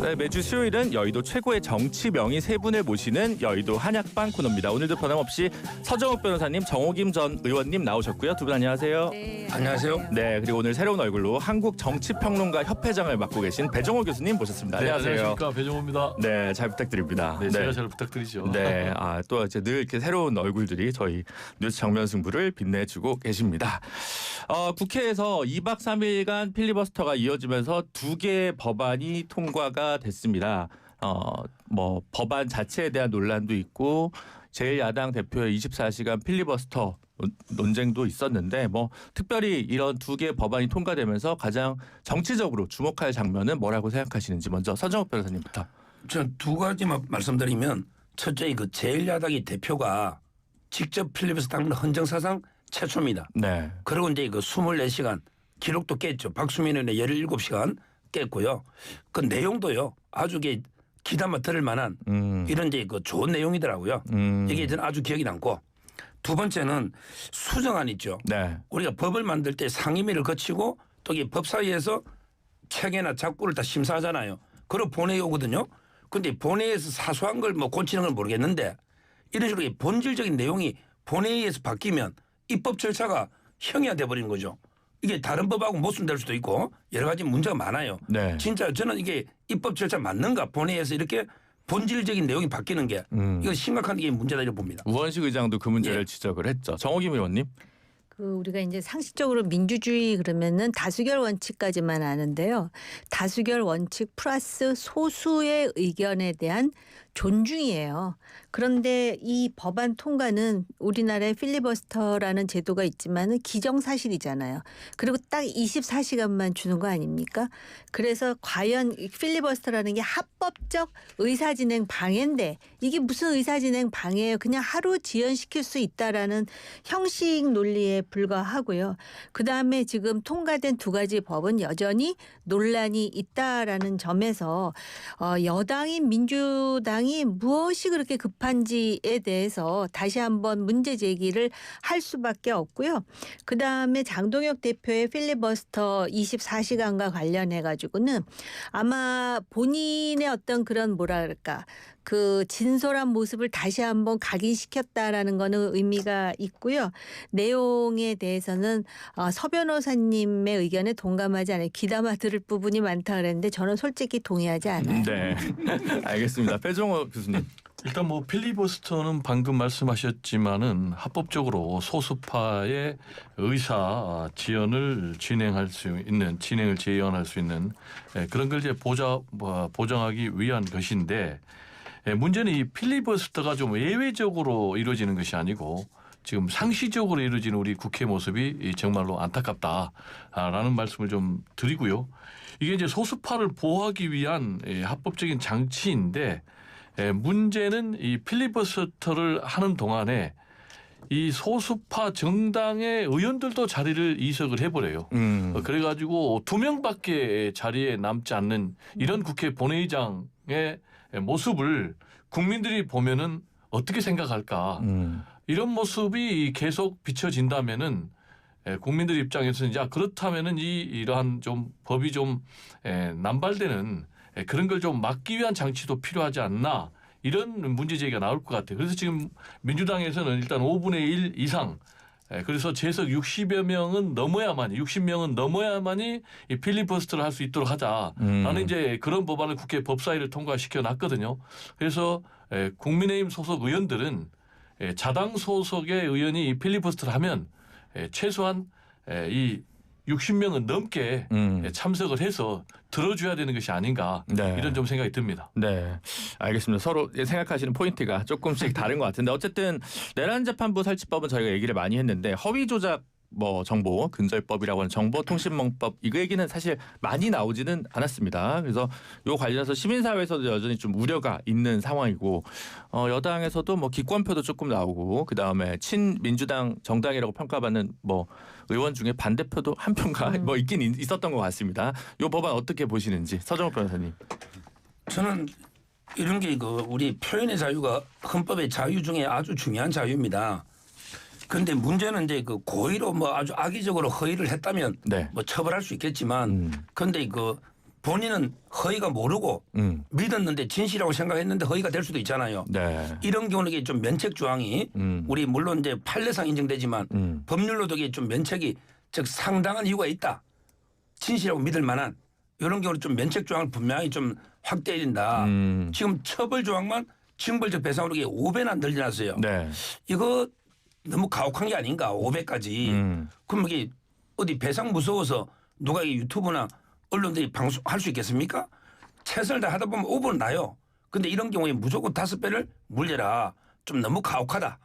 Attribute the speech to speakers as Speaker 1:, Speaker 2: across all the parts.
Speaker 1: 네, 매주 수요일은 여의도 최고의 정치 명의 세 분을 모시는 여의도 한약방 코너입니다. 오늘도 변함없이 서정욱 변호사님, 정호김 전 의원님 나오셨고요. 두 분 안녕하세요.
Speaker 2: 네.
Speaker 3: 안녕하세요.
Speaker 1: 네, 그리고 오늘 새로운 얼굴로 한국정치평론가 협회장을 맡고 계신 배정호 교수님 모셨습니다.
Speaker 4: 네,
Speaker 1: 안녕하세요.
Speaker 4: 안녕하십니까, 배정호입니다.
Speaker 1: 네, 잘 부탁드립니다.
Speaker 4: 네, 제가 잘 부탁드리죠.
Speaker 1: 네, 또 이제 늘 이렇게 새로운 얼굴들이 저희 뉴스 정면 승부를 빛내주고 계십니다. 국회에서 2박 3일간 필리버스터가 이어지면서 두 개의 법안이 통과가 됐습니다. 법안 자체에 대한 논란도 있고 제1야당 대표의 24시간 필리버스터 논쟁도 있었는데 특별히 이런 두 개의 법안이 통과되면서 가장 정치적으로 주목할 장면은 뭐라고 생각하시는지 먼저 서정욱 변호사님부터.
Speaker 3: 전 두 가지만 말씀드리면 첫째 그 제1야당의 대표가 직접 필리버스터 하는 헌정사상 최초입니다.
Speaker 1: 네.
Speaker 3: 그리고 이제 그 24시간 기록도 깼죠. 박수민 의원의 17시간 깼고요. 그 내용도요. 아주 기담아 들을 만한 이런 이제 그 좋은 내용이더라고요. 이게 저는 아주 기억이 남고 두 번째는 수정안 있죠.
Speaker 1: 네.
Speaker 3: 우리가 법을 만들 때 상임위를 거치고 또 이 법사위에서 책이나 작부를 다 심사하잖아요. 그리고 본회의 오거든요. 그런데 본회의에서 사소한 걸 고치는 건 모르겠는데 이런 식으로 본질적인 내용이 본회의에서 바뀌면 입법 절차가 형이화돼 버리는 거죠. 이게 다른 법하고 모순될 수도 있고 여러 가지 문제가 많아요.
Speaker 1: 네.
Speaker 3: 진짜 저는 이게 입법 절차 맞는가 본회의에서 이렇게 본질적인 내용이 바뀌는 게 이거 심각한 게 문제다 이렇게 봅니다.
Speaker 1: 우원식 의장도 그 문제를 지적을 했죠. 정호김 의원님.
Speaker 2: 우리가 이제 상식적으로 민주주의 그러면은 다수결 원칙까지만 아는데요. 다수결 원칙 플러스 소수의 의견에 대한 존중이에요. 그런데 이 법안 통과는 우리나라에 필리버스터라는 제도가 있지만은 기정사실이잖아요. 그리고 딱 24시간만 주는 거 아닙니까? 그래서 과연 필리버스터라는 게 합법적 의사진행 방해인데 이게 무슨 의사진행 방해예요? 그냥 하루 지연시킬 수 있다라는 형식 논리에 불과하고요. 그다음에 지금 통과된 두 가지 법은 여전히 논란이 있다라는 점에서 여당인 민주당이 무엇이 그렇게 급한지에 대해서 다시 한번 문제 제기를 할 수밖에 없고요. 그다음에 장동혁 대표의 필리버스터 24시간과 관련해 가지고는 아마 본인의 어떤 그런 그 진솔한 모습을 다시 한번 각인시켰다라는 거는 의미가 있고요. 내용에 대해서는 서 변호사님의 의견에 동감하지 않아요. 귀담아 들을 부분이 많다 그랬는데 저는 솔직히 동의하지 않아요.
Speaker 1: 네. 알겠습니다. 배정호 교수님.
Speaker 4: 일단 필리버스터는 방금 말씀하셨지만은 합법적으로 소수파의 의사 지연을 진행할 수 있는 진행을 제한할 수 있는 그런 걸 이제 보장하기 위한 것인데 문제는 이 필리버스터가 좀 예외적으로 이루어지는 것이 아니고 지금 상시적으로 이루어지는 우리 국회 모습이 정말로 안타깝다라는 말씀을 좀 드리고요. 이게 이제 소수파를 보호하기 위한 합법적인 장치인데 문제는 이 필리버스터를 하는 동안에 이 소수파 정당의 의원들도 자리를 이석을 해버려요. 그래가지고 2명밖에 자리에 남지 않는 이런 국회 본회의장의 모습을 국민들이 보면은 어떻게 생각할까? 이런 모습이 계속 비춰진다면은 국민들 입장에서는 그렇다면은 이러한 좀 법이 좀 남발되는 그런 걸 좀 막기 위한 장치도 필요하지 않나 이런 문제 제기가 나올 것 같아요. 그래서 지금 민주당에서는 일단 5분의 1 이상 그래서 재석 60명은 넘어야만이 이 필리버스터를 할 수 있도록 하자라는 이제 그런 법안을 국회 법사위를 통과시켜 놨거든요. 그래서 국민의힘 소속 의원들은 자당 소속의 의원이 이 필리버스터를 하면 최소한 이 60명은 넘게 참석을 해서 들어줘야 되는 것이 아닌가 이런 좀 생각이 듭니다.
Speaker 1: 네, 알겠습니다. 서로 생각하시는 포인트가 조금씩 다른 것 같은데 어쨌든 내란재판부 설치법은 저희가 얘기를 많이 했는데 허위 조작 정보 근절법이라고 하는 정보통신망법 이거 얘기는 사실 많이 나오지는 않았습니다. 그래서 이 관련해서 시민사회에서도 여전히 좀 우려가 있는 상황이고 여당에서도 기권표도 조금 나오고 그 다음에 친민주당 정당이라고 평가받는 의원 중에 반대표도 한 표가 있긴 있었던 것 같습니다. 이 법안 어떻게 보시는지 서정욱 변호사님.
Speaker 3: 저는 이런 게 우리 표현의 자유가 헌법의 자유 중에 아주 중요한 자유입니다. 그런데 문제는 이제 고의로 아주 악의적으로 허위를 했다면
Speaker 1: 네.
Speaker 3: 처벌할 수 있겠지만 그런데 본인은 허위가 모르고 믿었는데 진실이라고 생각했는데 허위가 될 수도 있잖아요.
Speaker 1: 네.
Speaker 3: 이런 경우는 이게 좀 면책 조항이 우리 물론 이제 판례상 인정되지만 법률로도 이게 좀 면책이 즉 상당한 이유가 있다. 진실이라고 믿을 만한 이런 경우는 좀 면책 조항을 분명히 좀 확대해야 된다. 지금 처벌 조항만 징벌적 배상으로 이게 5배나 늘려놨어요.
Speaker 1: 네.
Speaker 3: 이거 너무 가혹한 게 아닌가 500까지. 그럼 이게 어디 배상 무서워서 누가 이 유튜브나 언론들이 방송할 수 있겠습니까? 최선을 다하다 보면 5분 나요. 근데 이런 경우에 무조건 5배를 물려라. 좀 너무 가혹하다.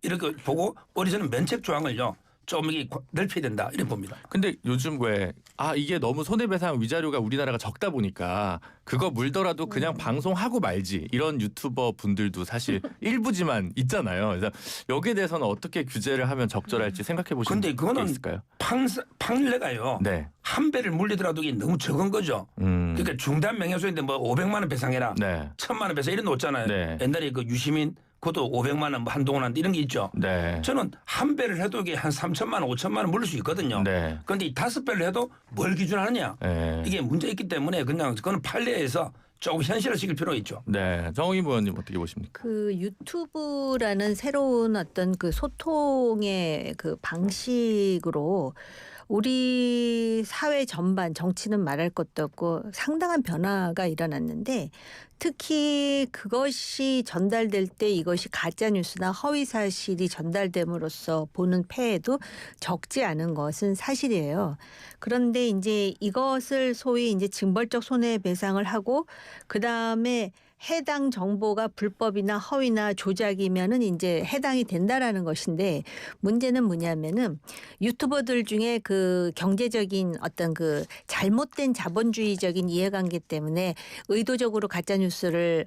Speaker 3: 이렇게 보고 어디서는 면책 조항을요. 좀 이게 넓혀야 된다. 이렇게 봅니다.
Speaker 1: 근데 요즘 왜 이게 너무 손해배상 위자료가 우리나라가 적다 보니까 그거 물더라도 그냥 방송하고 말지 이런 유튜버 분들도 사실 일부지만 있잖아요. 그래서 여기에 대해서는 어떻게 규제를 하면 적절할지 생각해 보시는
Speaker 3: 근데
Speaker 1: 게
Speaker 3: 그거는
Speaker 1: 있을까요?
Speaker 3: 판례가요.
Speaker 1: 네.
Speaker 3: 한 배를 물리더라도 이게 너무 적은 거죠. 그러니까 중단 명예훼손인데 뭐 500만 원 배상해라.
Speaker 1: 네.
Speaker 3: 1000만 원 배상 이런 거 있잖아요.
Speaker 1: 네.
Speaker 3: 옛날에 그 유시민 그것도 500만 원 뭐 한동훈 한테 이런 게 있죠.
Speaker 1: 네.
Speaker 3: 저는 한 배를 해도 이게 한 3천만 원, 5천만 원 물릴 수 있거든요.
Speaker 1: 네.
Speaker 3: 그런데 이 5배를 해도 뭘 기준하느냐.
Speaker 1: 네.
Speaker 3: 이게 문제 있기 때문에 그냥 그거는 판례에서 조금 현실화시킬 필요가 있죠.
Speaker 1: 네. 정의임 의원님 어떻게 보십니까?
Speaker 2: 그 유튜브라는 새로운 어떤 그 소통의 그 방식으로 우리 사회 전반 정치는 말할 것도 없고 상당한 변화가 일어났는데 특히 그것이 전달될 때 이것이 가짜 뉴스나 허위 사실이 전달됨으로써 보는 폐해도 적지 않은 것은 사실이에요. 그런데 이제 이것을 소위 이제 징벌적 손해배상을 하고 그다음에 해당 정보가 불법이나 허위나 조작이면은 이제 해당이 된다라는 것인데 문제는 뭐냐면은 유튜버들 중에 그 경제적인 어떤 그 잘못된 자본주의적인 이해관계 때문에 의도적으로 가짜 뉴스를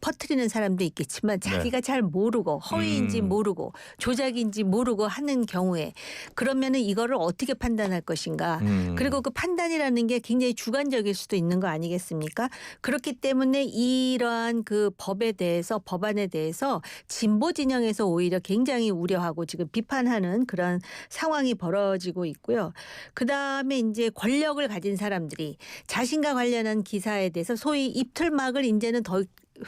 Speaker 2: 퍼뜨리는 사람도 있겠지만 자기가 잘 모르고 허위인지 모르고 조작인지 모르고 하는 경우에 그러면은 이거를 어떻게 판단할 것인가? 그리고 그 판단이라는 게 굉장히 주관적일 수도 있는 거 아니겠습니까? 그렇기 때문에 이러한 그 법안에 대해서 진보 진영에서 오히려 굉장히 우려하고 지금 비판하는 그런 상황이 벌어지고 있고요. 그다음에 이제 권력을 가진 사람들이 자신과 관련한 기사에 대해서 소위 입틀막을 이제는 더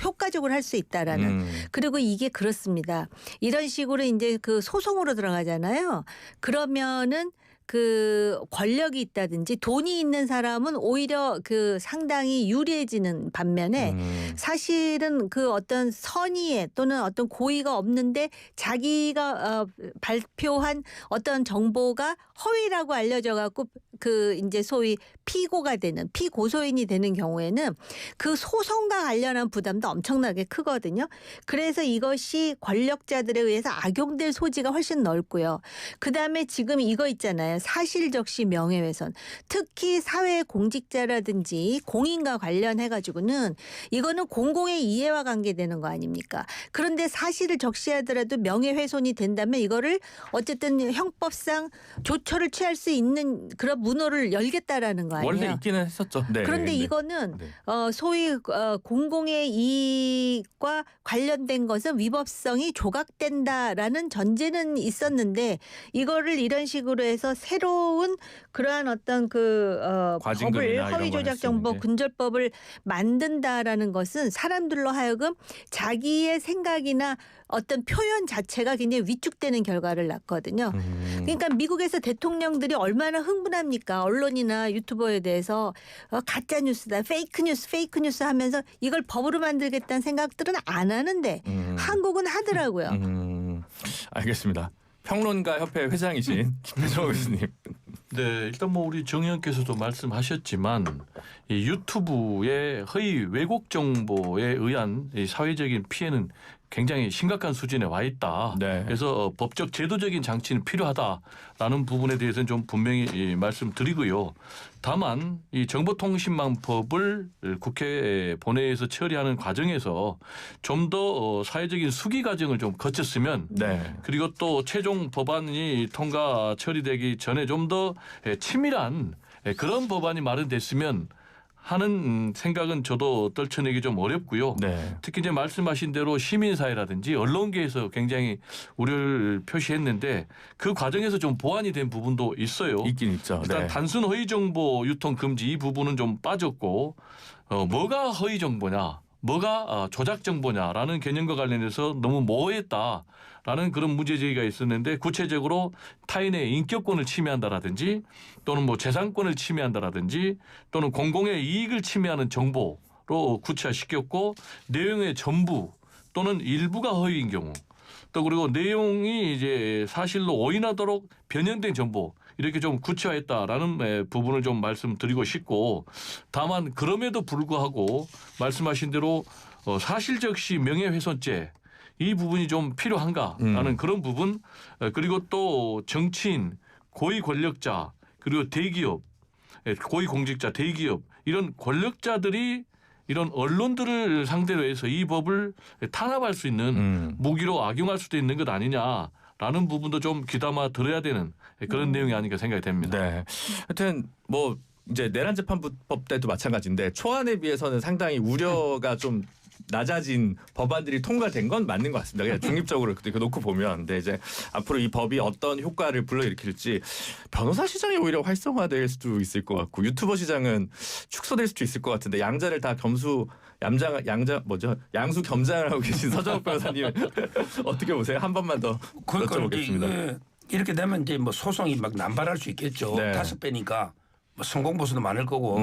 Speaker 2: 효과적으로 할 수 있다라는 그리고 이게 그렇습니다. 이런 식으로 이제 그 소송으로 들어가잖아요. 그러면은 그 권력이 있다든지 돈이 있는 사람은 오히려 그 상당히 유리해지는 반면에 사실은 그 어떤 선의에 또는 어떤 고의가 없는데 자기가 발표한 어떤 정보가 허위라고 알려져 갖고 그 이제 소위 피고가 되는 피고소인이 되는 경우에는 그 소송과 관련한 부담도 엄청나게 크거든요. 그래서 이것이 권력자들에 의해서 악용될 소지가 훨씬 넓고요. 그다음에 지금 이거 있잖아요. 사실적시 명예훼손. 특히 사회 공직자라든지 공인과 관련해 가지고는 이거는 공공의 이해와 관계되는 거 아닙니까? 그런데 사실을 적시하더라도 명예훼손이 된다면 이거를 어쨌든 형법상 조처를 취할 수 있는 그런 문호를 열겠다라는 거 아니에요.
Speaker 1: 원래 있기는 했었죠. 네.
Speaker 2: 그런데
Speaker 1: 네.
Speaker 2: 이거는
Speaker 1: 네.
Speaker 2: 소위 공공의 이익과 관련된 것은 위법성이 조각된다라는 전제는 있었는데 이거를 이런 식으로 해서 새로운 그러한 어떤 그
Speaker 1: 과징금이나
Speaker 2: 법을
Speaker 1: 이런
Speaker 2: 허위
Speaker 1: 걸
Speaker 2: 조작
Speaker 1: 할수
Speaker 2: 정보
Speaker 1: 있는 게.
Speaker 2: 근절법을 만든다라는 것은 사람들로 하여금 자기의 생각이나 어떤 표현 자체가 굉장히 위축되는 결과를 낳거든요. 그러니까 미국에서 대통령들이 얼마나 흥분합니까? 언론이나 유튜버에 대해서 가짜 뉴스다, 페이크 뉴스 하면서 이걸 법으로 만들겠다는 생각들은 안 하는데 한국은 하더라고요.
Speaker 1: 알겠습니다. 평론가 협회 회장이신 김대중 교수님.
Speaker 4: 네, 일단 뭐 우리 정 의원께서도 말씀하셨지만 이 유튜브의 허위 왜곡 정보에 의한 이 사회적인 피해는 굉장히 심각한 수준에 와 있다.
Speaker 1: 네.
Speaker 4: 그래서 법적 제도적인 장치는 필요하다라는 부분에 대해서는 좀 분명히 말씀드리고요. 다만 이 정보통신망법을 국회 본회의에서 처리하는 과정에서 좀 더 사회적인 수기 과정을 좀 거쳤으면
Speaker 1: 네.
Speaker 4: 그리고 또 최종 법안이 통과 처리되기 전에 좀 더 치밀한 그런 법안이 마련됐으면 하는 생각은 저도 떨쳐내기 좀 어렵고요.
Speaker 1: 네.
Speaker 4: 특히 이제 말씀하신 대로 시민사회라든지 언론계에서 굉장히 우려를 표시했는데 그 과정에서 좀 보완이 된 부분도 있어요.
Speaker 1: 있긴 있죠.
Speaker 4: 일단
Speaker 1: 네.
Speaker 4: 단순 허위 정보 유통 금지 이 부분은 좀 빠졌고 뭐가 허위 정보냐, 뭐가 조작 정보냐라는 개념과 관련해서 너무 모호했다라는 그런 문제 제기가 있었는데 구체적으로 타인의 인격권을 침해한다라든지 또는 뭐 재산권을 침해한다라든지 또는 공공의 이익을 침해하는 정보로 구체화시켰고 내용의 전부 또는 일부가 허위인 경우 또 그리고 내용이 이제 사실로 오인하도록 변형된 정보 이렇게 좀 구체화했다라는 부분을 좀 말씀드리고 싶고 다만 그럼에도 불구하고 말씀하신 대로 사실적시 명예훼손죄 이 부분이 좀 필요한가라는 그런 부분 그리고 또 정치인 고위 권력자 그리고 대기업 고위 공직자 대기업 이런 권력자들이 이런 언론들을 상대로 해서 이 법을 탄압할 수 있는 무기로 악용할 수도 있는 것 아니냐라는 부분도 좀 귀담아 들어야 되는 그런 내용이 아닌가 생각이 됩니다.
Speaker 1: 네. 하여튼 뭐 이제 내란 재판법 때도 마찬가지인데 초안에 비해서는 상당히 우려가 좀 낮아진 법안들이 통과된 건 맞는 것 같습니다. 그냥 중립적으로 그렇게 놓고 보면. 근데 이제 앞으로 이 법이 어떤 효과를 불러일으킬지 변호사 시장이 오히려 활성화될 수도 있을 것 같고 유튜버 시장은 축소될 수도 있을 것 같은데 양자를 다 양수 겸장을 하고 계신 서정욱 변호사님 어떻게 보세요? 한 번만 더
Speaker 3: 그러니까
Speaker 1: 여쭤보겠습니다.
Speaker 3: 이렇게 되면 이제 뭐 소송이 막 남발할 수 있겠죠.
Speaker 1: 네.
Speaker 3: 5배니까 뭐 성공 보수도 많을 거고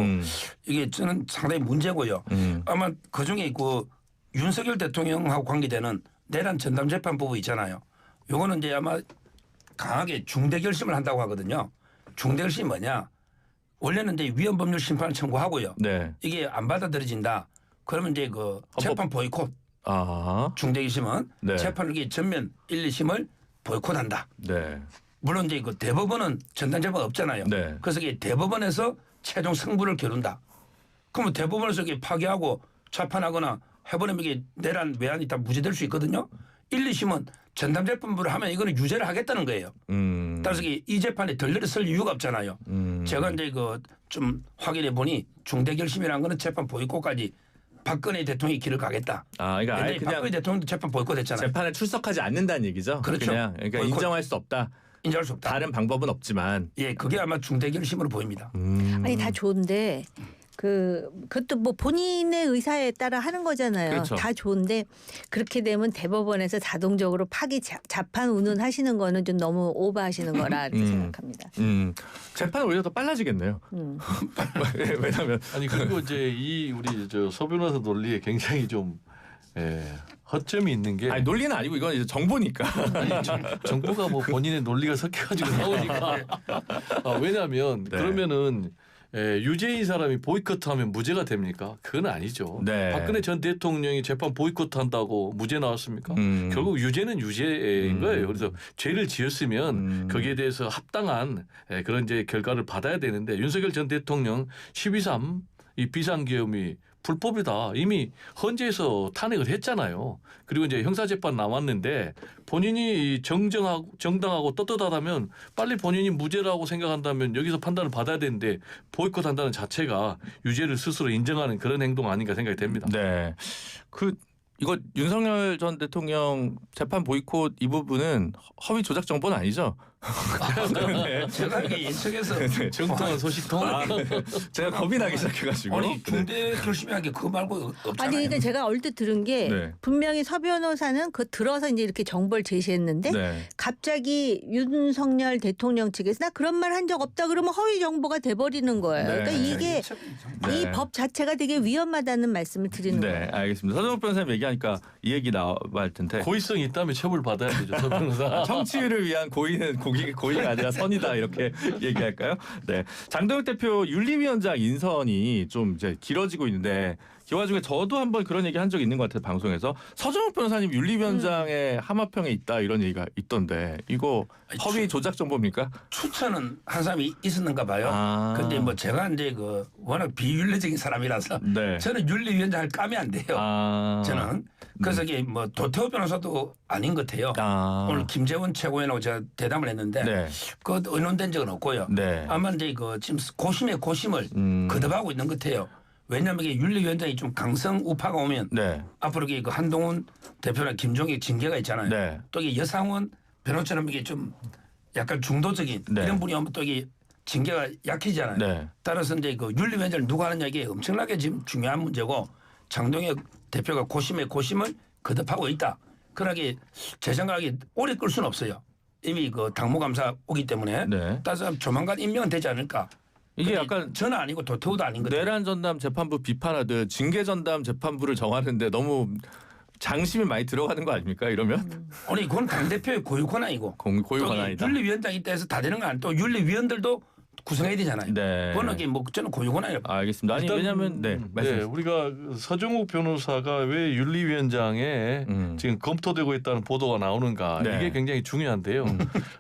Speaker 3: 이게 저는 상당히 문제고요. 아마 그 중에 그 윤석열 대통령하고 관계되는 내란 전담재판부 있잖아요. 요거는 이제 아마 강하게 중대 결심을 한다고 하거든요. 중대 결심이 뭐냐? 원래는 이제 위헌법률 심판을 청구하고요.
Speaker 1: 네.
Speaker 3: 이게 안 받아들여진다. 그러면 이제 그 재판 보이콧.
Speaker 1: 아.
Speaker 3: 중대 결심은
Speaker 1: 네.
Speaker 3: 재판을 이게 전면 1, 2심을 보이콧한다.
Speaker 1: 네.
Speaker 3: 물론 이제 그 대법원은 전담재판 없잖아요.
Speaker 1: 네.
Speaker 3: 그래서 이게 대법원에서 최종 승부를 겨룬다. 그러면 대법원에서 이게 파기하고 재판하거나 해버리면 이게 내란 외환이 다 무죄될 수 있거든요. 1, 2심은 전담재판부를 하면 이거는 유죄를 하겠다는 거예요. 따라서 이 재판에 덜덜이 쓸 이유가 없잖아요. 제가 이제 그 좀 확인해 보니 중대 결심이라는 거는 재판 보이콧까지 박근혜 대통령이 길을 가겠다.
Speaker 1: 아, 그러니까 아예
Speaker 3: 근데
Speaker 1: 그냥
Speaker 3: 박근혜 대통령도 재판 보이콧했잖아요.
Speaker 1: 재판에 출석하지 않는다는 얘기죠.
Speaker 3: 그렇죠.
Speaker 1: 그냥 그러니까
Speaker 3: 보이콧.
Speaker 1: 인정할 수 없다.
Speaker 3: 인정할 수 없다.
Speaker 1: 다른 방법은 없지만.
Speaker 3: 예, 그게 아마 중대 결심으로 보입니다.
Speaker 2: 아니 다 좋은데 그것도 뭐 본인의 의사에 따라 하는 거잖아요.
Speaker 1: 그렇죠.
Speaker 2: 다 좋은데 그렇게 되면 대법원에서 자동적으로 파기 자판 운운하시는 거는 좀 너무 오버하시는 거라 이렇게 생각합니다.
Speaker 1: 재판은 오히려 더 빨라지겠네요. 왜냐하면
Speaker 4: 아니 그리고 이제 이 우리 저 서 변호사 논리에 굉장히 좀 허점이 있는 게
Speaker 1: 아니 논리는 아니고 이건 이제 정보니까.
Speaker 4: 아니, 정부가 뭐 본인의 논리가 섞여가지고 나오니까 왜냐하면
Speaker 1: 네.
Speaker 4: 그러면은 유죄인 사람이 보이콧하면 무죄가 됩니까? 그건 아니죠.
Speaker 1: 네.
Speaker 4: 박근혜 전 대통령이 재판 보이콧한다고 무죄 나왔습니까? 결국 유죄는 유죄인 거예요. 그래서 죄를 지었으면 거기에 대해서 합당한 그런 이제 결과를 받아야 되는데 윤석열 전 대통령 12.3 이 비상계엄이 불법이다. 이미 헌재에서 탄핵을 했잖아요. 그리고 이제 형사재판 남았는데 본인이 정당하고 떳떳하다면 빨리 본인이 무죄라고 생각한다면 여기서 판단을 받아야 되는데 보이콧한다는 자체가 유죄를 스스로 인정하는 그런 행동 아닌가 생각이 됩니다.
Speaker 1: 네. 이거 윤석열 전 대통령 재판 보이콧 이 부분은 허위 조작 정보는 아니죠? 네.
Speaker 3: 제가 이게 인척에서
Speaker 4: 정통한 소식통.
Speaker 1: 제가 겁이 나기 시작해가지고.
Speaker 3: 아니 중대 결심이란 게 그거 말고 없잖아요.
Speaker 2: 아니 그러니까 제가 얼핏 들은 게
Speaker 1: 네.
Speaker 2: 분명히 서 변호사는 그 들어서 이제 이렇게 정보를 제시했는데
Speaker 1: 네.
Speaker 2: 갑자기 윤석열 대통령 측에서 나 그런 말 한 적 없다 그러면 허위 정보가 돼버리는 거예요.
Speaker 1: 네.
Speaker 2: 그러니까 이게
Speaker 1: 네.
Speaker 2: 이 법 자체가 되게 위험하다는 말씀을 드리는
Speaker 1: 네,
Speaker 2: 거예요.
Speaker 1: 알겠습니다. 서정욱 변호사님 얘기하니까 이 얘기 나와야 할 텐데.
Speaker 4: 고의성이 있다면 처벌 받아야 되죠. 서 변호사.
Speaker 1: 청취를 위한 고의는 고의가 아니라 선이다 이렇게 얘기할까요? 네, 장동혁 대표 윤리위원장 인선이 좀 이제 길어지고 있는데 그 와중에 저도 한번 그런 얘기 한 적이 있는 것 같아요. 방송에서 서정욱 변호사님 윤리위원장의 하마평에 있다 이런 얘기가 있던데 이거 허위 조작 정보입니까?
Speaker 3: 추천은 한 사람이 있었는가 봐요.
Speaker 1: 아.
Speaker 3: 근데 뭐 제가 이제 그 워낙 비윤리적인 사람이라서
Speaker 1: 네.
Speaker 3: 저는 윤리위원장을 까면 안 돼요.
Speaker 1: 아.
Speaker 3: 저는 그래서 이게 뭐 도태호 변호사도 아닌 것 같아요. 오늘 김재원 최고위원하고 제가 대담을 했는데
Speaker 1: 네.
Speaker 3: 그 의논된 적은 없고요.
Speaker 1: 네.
Speaker 3: 아마 이제 그 지금 고심의 고심을 거듭하고 있는 것 같아요. 왜냐하면 이게 윤리위원장이 좀 강성 우파가 오면
Speaker 1: 네.
Speaker 3: 앞으로 이게 그 한동훈 대표나 김종익 징계가 있잖아요.
Speaker 1: 네.
Speaker 3: 또 이게 여상원 변호사처럼 이게 좀 약간 중도적인
Speaker 1: 네.
Speaker 3: 이런 분이 오면 또 이게 징계가 약해지잖아요.
Speaker 1: 네.
Speaker 3: 따라서 이제 그 윤리위원장을 누가 하느냐 이게 엄청나게 지금 중요한 문제고 장동혁 대표가 고심에 고심을 거듭하고 있다. 그러게 제 생각에 오래 끌 수는 없어요. 이미 그 당무감사 오기 때문에
Speaker 1: 네.
Speaker 3: 따라서 조만간 임명은 되지 않을까.
Speaker 1: 이게
Speaker 3: 근데
Speaker 1: 약간
Speaker 3: 저는 아니고 도태우도 아닌 거죠.
Speaker 1: 내란 전담 재판부 비판하듯 징계 전담 재판부를 정하는데 너무 장심이 많이 들어가는 거 아닙니까? 이러면
Speaker 3: 아니 그건 당 대표의 고유 권한이고
Speaker 1: 고유
Speaker 3: 또
Speaker 1: 권한이다.
Speaker 3: 윤리위원장이 있다 해서 다 되는 거 아니고 또 윤리위원들도 구성해야 되잖아요.
Speaker 1: 네.
Speaker 3: 그거는 이게 뭐 저는 고유 권한이에요.
Speaker 1: 알겠습니다. 아니
Speaker 4: 일단,
Speaker 1: 왜냐하면 네, 말씀해 주세요.
Speaker 4: 우리가 서정욱 변호사가 왜 윤리위원장에 지금 검토되고 있다는 보도가 나오는가
Speaker 1: 네.
Speaker 4: 이게 굉장히 중요한데요.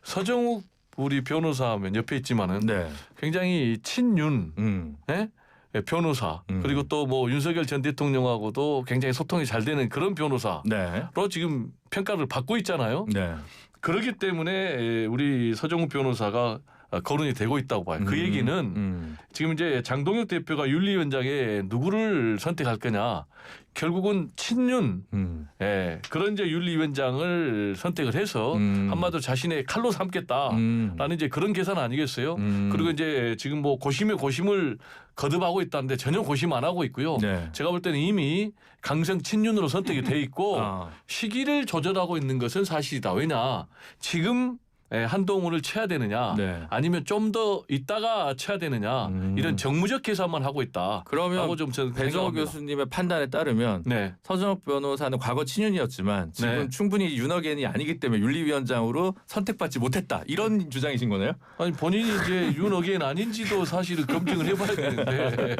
Speaker 4: 서정욱 우리 변호사하면 옆에 있지만은
Speaker 1: 네.
Speaker 4: 굉장히 친윤 예? 변호사 그리고 또 뭐 윤석열 전 대통령하고도 굉장히 소통이 잘 되는 그런 변호사로
Speaker 1: 네.
Speaker 4: 지금 평가를 받고 있잖아요.
Speaker 1: 네.
Speaker 4: 그렇기 때문에 우리 서정욱 변호사가 거론이 되고 있다고 봐요. 그 얘기는 지금 이제 장동혁 대표가 윤리위원장에 누구를 선택할 거냐. 결국은 친윤 그런 이제 윤리위원장을 선택을 해서 한마디로 자신의 칼로 삼겠다라는 이제 그런 계산 아니겠어요? 그리고 이제 지금 뭐 고심에 고심을 거듭하고 있다는데 전혀 고심 안 하고 있고요.
Speaker 1: 네.
Speaker 4: 제가 볼 때는 이미 강성 친윤으로 선택이 돼 있고 시기를 조절하고 있는 것은 사실이다. 왜냐 지금 한동훈을 쳐야 되느냐
Speaker 1: 네.
Speaker 4: 아니면 좀 더 있다가 쳐야 되느냐 이런 정무적 계산만 하고 있다.
Speaker 1: 그러면
Speaker 4: 좀
Speaker 1: 배정호
Speaker 4: 생각합니다.
Speaker 1: 교수님의 판단에 따르면
Speaker 4: 네.
Speaker 1: 서정욱 변호사는 과거 친윤이었지만 지금
Speaker 4: 네.
Speaker 1: 충분히 윤어겐이 아니기 때문에 윤리위원장으로 선택받지 못했다. 이런 주장이신 거네요?
Speaker 4: 아니 본인이 이제 윤어겐 아닌지도 사실은 검증을 해봐야 되는데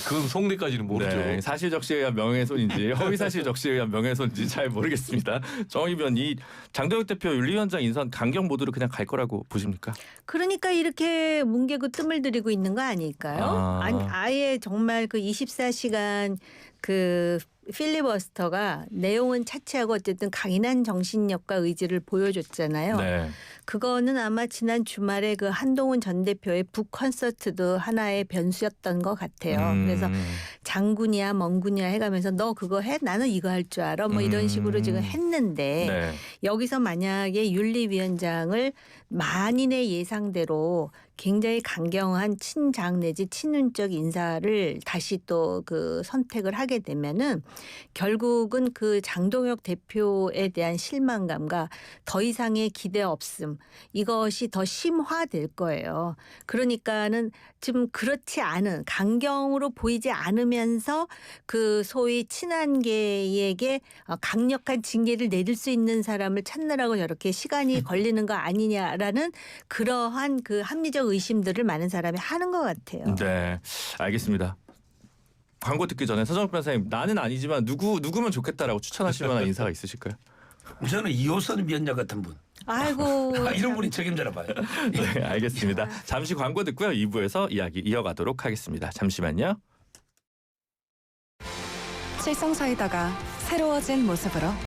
Speaker 4: 그건 속내까지는 모르죠.
Speaker 1: 네, 사실 적시에 의한 명예훼손인지 허위 사실 적시에 의한 명예훼손인지 잘 모르겠습니다. 정의변 이 장동혁 대표 윤리위원장 인선 강경 모드로 그냥 갈 거라고 보십니까?
Speaker 2: 그러니까 이렇게 뭉개고 뜸을 들이고 있는 거 아닐까요? 아니, 아예 정말 그 24시간 그 필리버스터가 내용은 차치하고 어쨌든 강인한 정신력과 의지를 보여줬잖아요.
Speaker 1: 네.
Speaker 2: 그거는 아마 지난 주말에 그 한동훈 전 대표의 북 콘서트도 하나의 변수였던 것 같아요. 그래서 장군이야 멍군이야 해가면서 너 그거 해? 나는 이거 할 줄 알아? 뭐 이런 식으로 지금 했는데
Speaker 1: 네.
Speaker 2: 여기서 만약에 윤리위원장을 만인의 예상대로 굉장히 강경한 친장 내지 친윤적 인사를 다시 또 그 선택을 하게 되면은 결국은 그 장동혁 대표에 대한 실망감과 더 이상의 기대 없음 이것이 더 심화될 거예요. 그러니까는 지금 그렇지 않은 강경으로 보이지 않으면서 그 소위 친한계에게 강력한 징계를 내릴 수 있는 사람을 찾느라고 저렇게 시간이 걸리는 거 아니냐라는 그러한 그 합리적 의심들을 많은 사람이 하는 것 같아요.
Speaker 1: 네, 알겠습니다. 광고 듣기 전에 서정욱 변호사님 나는 아니지만 누구면 좋겠다라고 추천하실 만한 인사가 있으실까요?
Speaker 3: 저는 이호선 위원장 같은 분.
Speaker 2: 아이고.
Speaker 3: 이런 분이 책임져라 봐요.
Speaker 1: 네, 알겠습니다. 잠시 광고 듣고요. 2부에서 이야기 이어가도록 하겠습니다. 잠시만요.
Speaker 5: 칠성사이다가 새로워진 모습으로